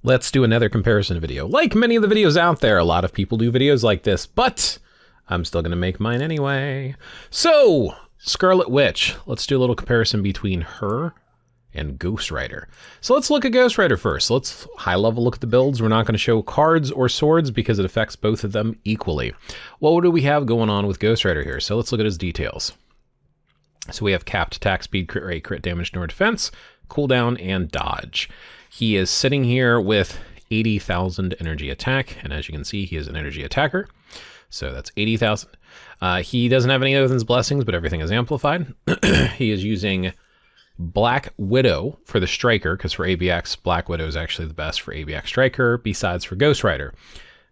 Let's do another comparison video. Like many of the videos out there, a lot of people do videos like this, but I'm still going to make mine anyway. So, Scarlet Witch. Let's do a little comparison between her and Ghost Rider. So let's look at Ghost Rider first. Let's high level look at the builds. We're not going to show cards or swords because it affects both of them equally. What do we have going on with Ghost Rider here? So let's look at his details. So we have capped attack speed, crit rate, crit damage, nor defense, cooldown, and dodge. He is sitting here with 80,000 energy attack, and as you can see, he is an energy attacker. So that's 80,000. He doesn't have any other than his blessings, but everything is amplified. He is using Black Widow for the striker, because for ABX, Black Widow is actually the best for ABX striker, besides for Ghost Rider.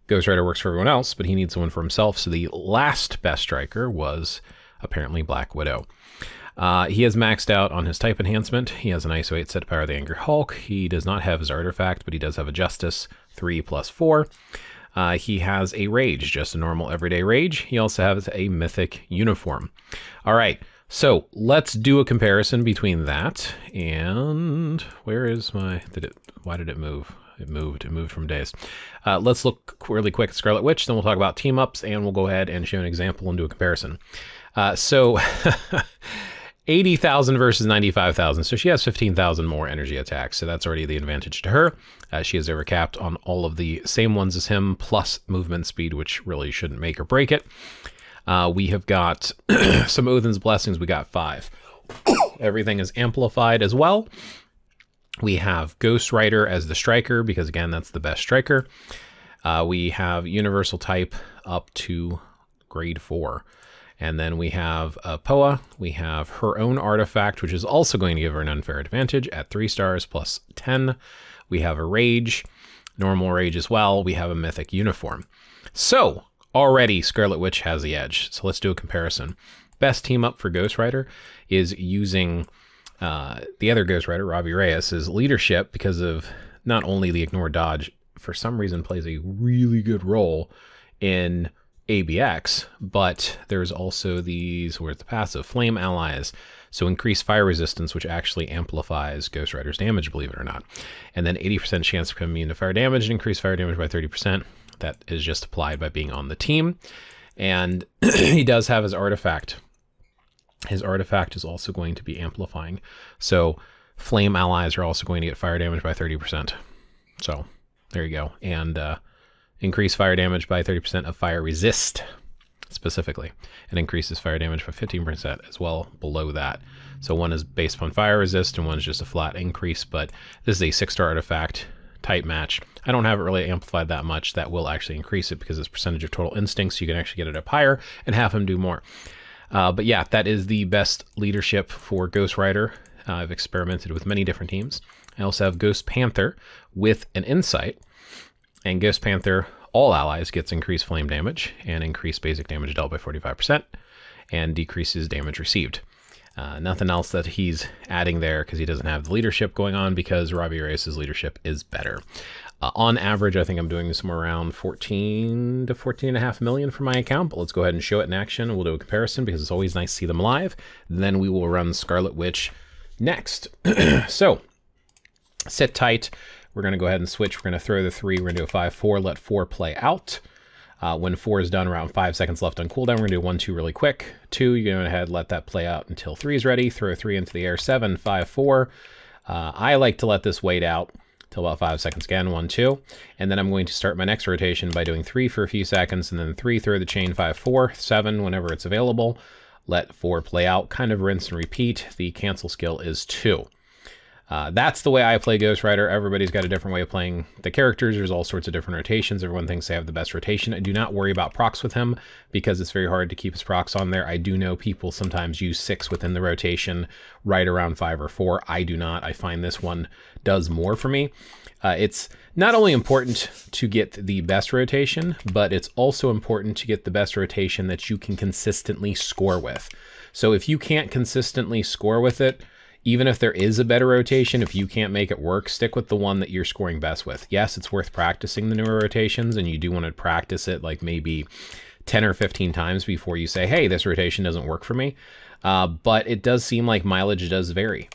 Ghost Rider works for everyone else, but he needs one for himself, so the last best striker was apparently Black Widow. He has maxed out on his type enhancement. He has an ISO 8 set to power the Angry Hulk. He does not have his artifact, but he does have a Justice 3+4. He has a Rage, just a normal everyday Rage. He also has a Mythic uniform. All right, so let's do a comparison between that and where is my, why did it move? It moved from days. Let's look really quick at Scarlet Witch, then we'll talk about team ups, and we'll go ahead and show an example and do a comparison. So 80,000 versus 95,000. So she has 15,000 more energy attack. So that's already the advantage to her. She is overcapped on all of the same ones as him, plus movement speed, which really shouldn't make or break it. We have got some Odin's Blessings. We got 5. Everything is amplified as well. We have Ghost Rider as the striker, because again, that's the best striker. We have universal type up to grade 4. And then we have Poa. We have her own artifact, which is also going to give her an unfair advantage at 3 stars plus 10. We have a Rage, normal Rage as well. We have a Mythic uniform. So already Scarlet Witch has the edge. So let's do a comparison. Best team up for Ghost Rider is using the other Ghost Rider, Robbie Reyes' leadership, because of not only the ignore dodge, for some reason plays a really good role in ABX, but there's also these, where's the passive? Flame allies. So increased fire resistance, which actually amplifies Ghost Rider's damage, believe it or not. And then 80% chance to become immune to fire damage and increase fire damage by 30%. That is just applied by being on the team. And he does have his artifact. His artifact is also going to be amplifying. So flame allies are also going to get fire damage by 30%. So there you go. And increase fire damage by 30% of fire resist, specifically. It increases fire damage by 15% as well below that. So one is based upon fire resist and one's just a flat increase, but this is a 6-star artifact type match. I don't have it really amplified that much. That will actually increase it because it's percentage of total instincts. You can actually get it up higher and have him do more. But yeah, that is the best leadership for Ghost Rider. I've experimented with many different teams. I also have Ghost Panther with an Insight. And Ghost Panther, all allies, gets increased flame damage and increased basic damage dealt by 45% and decreases damage received. Nothing else that he's adding there because he doesn't have the leadership going on, because Robbie Reyes' leadership is better. On average, I think I'm doing somewhere around 14 to 14.5 million for my account, but let's go ahead and show it in action. We'll do a comparison because it's always nice to see them live. Then we will run Scarlet Witch next. So, sit tight. We're going to go ahead and switch. We're going to throw the 3. We're going to do a 5-4, let 4 play out. When 4 is done, around 5 seconds left on cooldown, we're going to do 1, 2 really quick. 2, you go ahead, let that play out until 3 is ready. Throw 3 into the air. 7, 5, 4. I like to let this wait out till about 5 seconds again. 1, 2. And then I'm going to start my next rotation by doing 3 for a few seconds, and then 3, throw the chain, 5, 4, 7, whenever it's available. Let 4 play out, kind of rinse and repeat. The cancel skill is 2. That's the way I play Ghost Rider. Everybody's got a different way of playing the characters. There's all sorts of different rotations. Everyone thinks they have the best rotation. I do not worry about procs with him because it's very hard to keep his procs on there. I do know people sometimes use 6 within the rotation, right around 5 or 4. I do not. I find this one does more for me. It's not only important to get the best rotation, but it's also important to get the best rotation that you can consistently score with. So if you can't consistently score with it, even if there is a better rotation, if you can't make it work, stick with the one that you're scoring best with. Yes, it's worth practicing the newer rotations, and you do want to practice it like maybe 10 or 15 times before you say, hey, this rotation doesn't work for me. But it does seem like mileage does vary.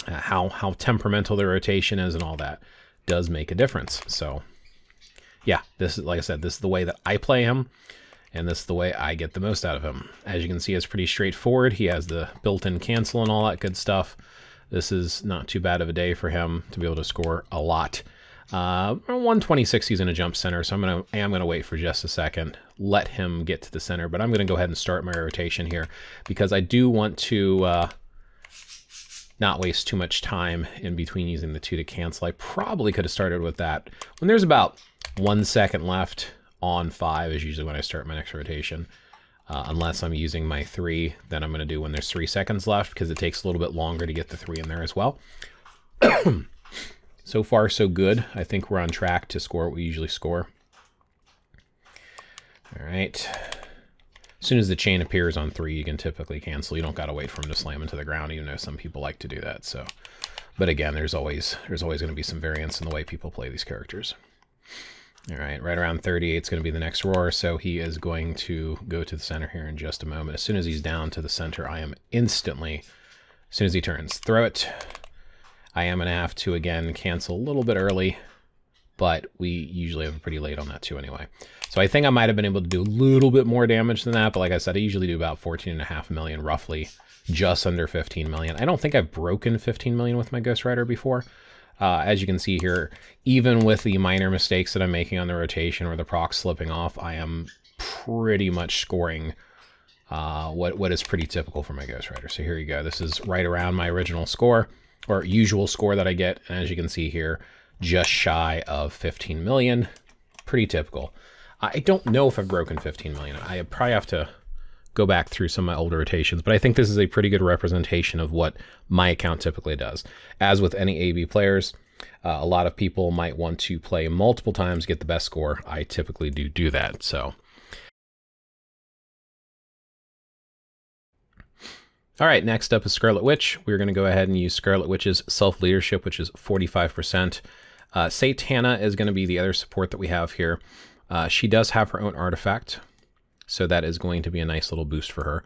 How temperamental the rotation is and all that. does make a difference. So yeah, this is, like I said, this is the way that I play him, and this is the way I get the most out of him. As you can see, it's pretty straightforward. He has the built-in cancel and all that good stuff. This is not too bad of a day for him to be able to score a lot. 126, he's in a jump center, so I am gonna wait for just a second, let him get to the center, but I'm gonna go ahead and start my rotation here because I do want to not waste too much time in between using the 2 to cancel. I probably could have started with that. When there's about 1 second left on 5 is usually when I start my next rotation. Unless I'm using my 3, then I'm gonna do when there's 3 seconds left because it takes a little bit longer to get the 3 in there as well. So far, so good. I think we're on track to score what we usually score. All right. As soon as the chain appears on 3, you can typically cancel. You don't got to wait for him to slam into the ground, even though some people like to do that. So, but again, there's always going to be some variance in the way people play these characters. All right, right around 38 is going to be the next roar, so he is going to go to the center here in just a moment. As soon as he's down to the center, I am instantly, as soon as he turns, throw it. I am going to have to, again, cancel a little bit early, but we usually have pretty late on that too anyway. So I think I might have been able to do a little bit more damage than that, but like I said, I usually do about 14.5 million, roughly, just under 15 million. I don't think I've broken 15 million with my Ghost Rider before. As you can see here, even with the minor mistakes that I'm making on the rotation or the proc slipping off, I am pretty much scoring what is pretty typical for my Ghost Rider. So here you go. This is right around my original score, or usual score that I get. And as you can see here, just shy of 15 million. Pretty typical. I don't know if I've broken 15 million. I probably have to go back through some of my older rotations, but I think this is a pretty good representation of what my account typically does. As with any AB players, a lot of people might want to play multiple times, get the best score. I typically do that, so. All right, next up is Scarlet Witch. We're going to go ahead and use Scarlet Witch's self-leadership, which is 45%. Satana is going to be the other support that we have here. She does have her own artifact, so that is going to be a nice little boost for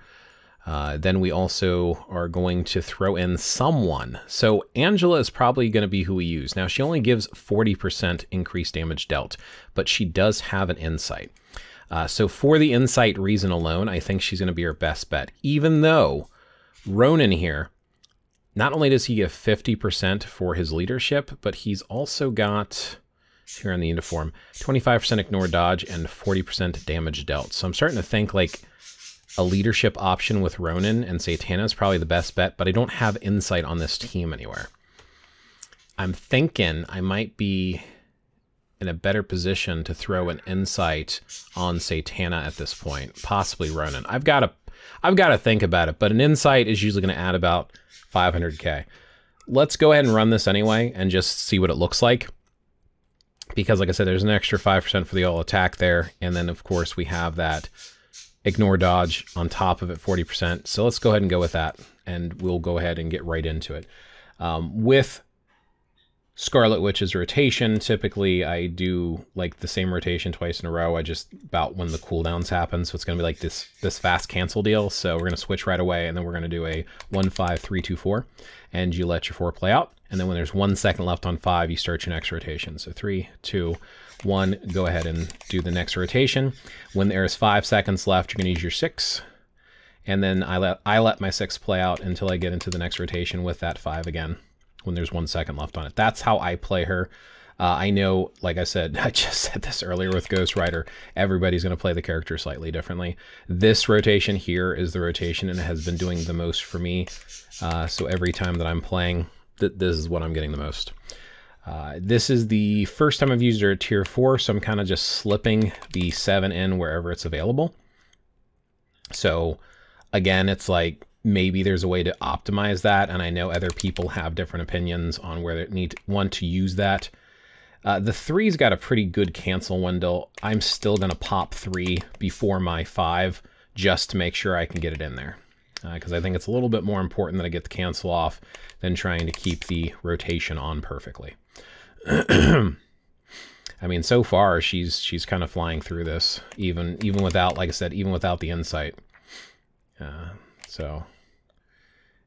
her. Then we also are going to throw in someone. So Angela is probably going to be who we use. Now, she only gives 40% increased damage dealt, but she does have an insight. So for the insight reason alone, I think she's going to be our best bet, even though Ronan here, not only does he give 50% for his leadership, but he's also got, here on the uniform, 25% ignore dodge and 40% damage dealt. So I'm starting to think like a leadership option with Ronan and Satana is probably the best bet, but I don't have insight on this team anywhere. I'm thinking I might be in a better position to throw an insight on Satana at this point, possibly Ronan. I've got to think about it, but an insight is usually going to add about 500k. Let's go ahead and run this anyway and just see what it looks like. Because like I said, there's an extra 5% for the all attack there. And then of course we have that ignore dodge on top of it, 40%. So let's go ahead and go with that. And we'll go ahead and get right into it. With Scarlet Witch's rotation, typically I do like the same rotation twice in a row. I just about when the cooldowns happen. So it's going to be like this fast cancel deal. So we're going to switch right away, and then we're going to do a 1, 5, 3, 2, 4, and you let your 4 play out. And then when there's 1 second left on 5, you start your next rotation. So 3, 2, 1, go ahead and do the next rotation. When there's 5 seconds left, you're going to use your 6. And then I let my 6 play out until I get into the next rotation with that 5 again, when there's 1 second left on it. That's how I play her. I know, like I said, I just said this earlier with Ghost Rider, everybody's going to play the character slightly differently. This rotation here is the rotation, and it has been doing the most for me. So every time that I'm playing, this is what I'm getting the most. This is the first time I've used her at tier 4, so I'm kind of just slipping the 7 in wherever it's available. So again, it's like, maybe there's a way to optimize that, and I know other people have different opinions on where they want to use that. The 3's got a pretty good cancel window. I'm still going to pop 3 before my 5 just to make sure I can get it in there, because I think it's a little bit more important that I get the cancel off than trying to keep the rotation on perfectly. I mean, so far she's kind of flying through this, even without, like I said, even without the insight. So.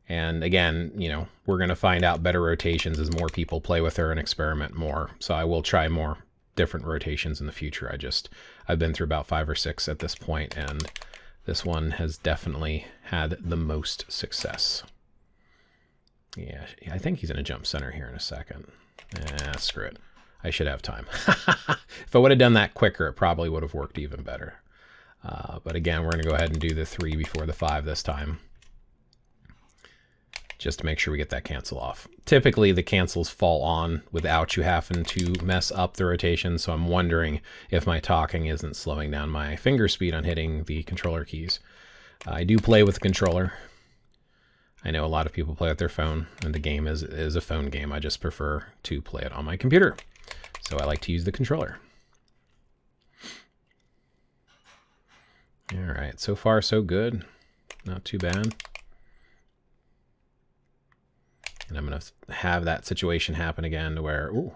And again, you know, we're going to find out better rotations as more people play with her and experiment more. So I will try more different rotations in the future. I've been through about 5 or 6 at this point, and this one has definitely had the most success. Yeah, I think he's going to jump center here in a second. Screw it. I should have time. If I would have done that quicker, it probably would have worked even better. But again, we're going to go ahead and do the 3 before the 5 this time, just to make sure we get that cancel off. Typically, the cancels fall on without you having to mess up the rotation, so I'm wondering if my talking isn't slowing down my finger speed on hitting the controller keys. I do play with the controller. I know a lot of people play with their phone, and the game is a phone game. I just prefer to play it on my computer, so I like to use the controller. All right, so far so good. Not too bad. And I'm going to have that situation happen again to where, ooh.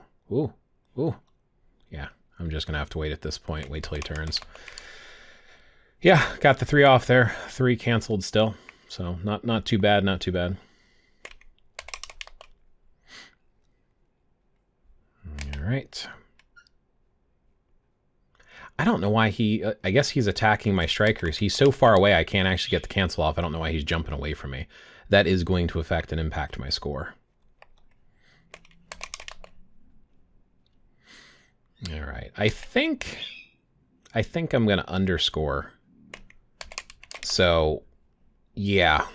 Yeah, I'm just going to have to wait at this point, wait till he turns. Yeah, got the 3 off there. 3 canceled still. So not too bad, not too bad. All right. I don't know why I guess he's attacking my strikers. He's so far away I can't actually get the cancel off. I don't know why he's jumping away from me. That is going to affect and impact my score. All right. I think I'm going to underscore. So, yeah.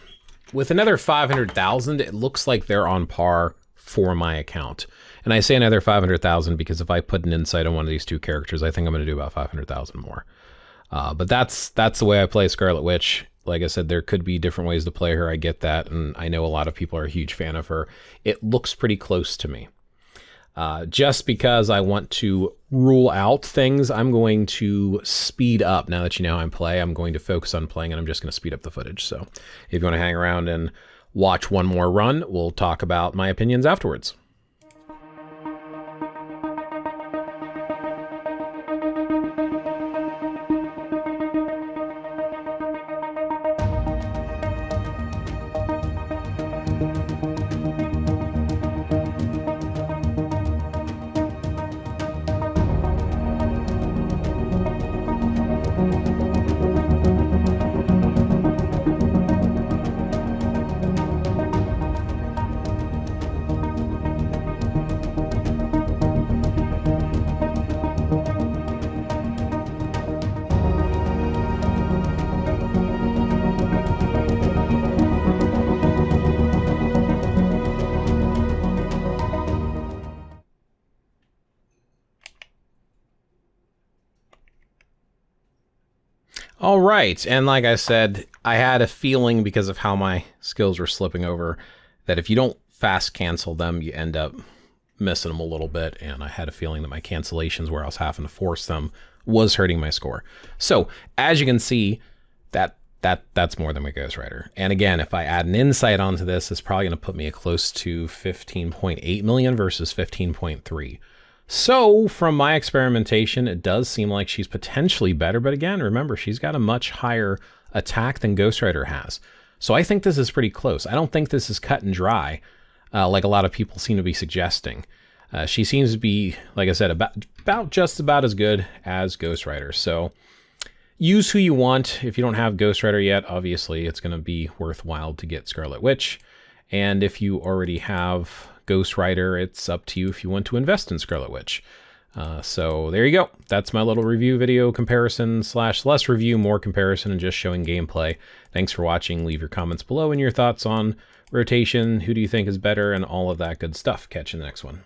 With another 500,000, it looks like they're on par for my account. And I say another 500,000 because if I put an insight on one of these 2 characters, I think I'm going to do about 500,000 more. But that's the way I play Scarlet Witch. Like I said, there could be different ways to play her. I get that, and I know a lot of people are a huge fan of her. It looks pretty close to me. Just because I want to rule out things, I'm going to speed up. Now that you know how I play, I'm going to focus on playing, and I'm just going to speed up the footage. So if you want to hang around and watch one more run, we'll talk about my opinions afterwards. All right, and like I said, I had a feeling because of how my skills were slipping over that if you don't fast cancel them, you end up missing them a little bit, and I had a feeling that my cancellations where I was having to force them was hurting my score. So, as you can see, that's more than my Ghost Rider. And again, if I add an insight onto this, it's probably going to put me close to 15.8 million versus 15.3. So, from my experimentation, it does seem like she's potentially better. But again, remember, she's got a much higher attack than Ghost Rider has. So I think this is pretty close. I don't think this is cut and dry, like a lot of people seem to be suggesting. She seems to be, like I said, about just about as good as Ghost Rider. So use who you want. If you don't have Ghost Rider yet, obviously it's going to be worthwhile to get Scarlet Witch. And if you already have Ghost Rider, it's up to you if you want to invest in Scarlet Witch. So there you go. That's my little review video comparison / less review, more comparison, and just showing gameplay. Thanks for watching. Leave your comments below and your thoughts on rotation, who do you think is better, and all of that good stuff. Catch you in the next one.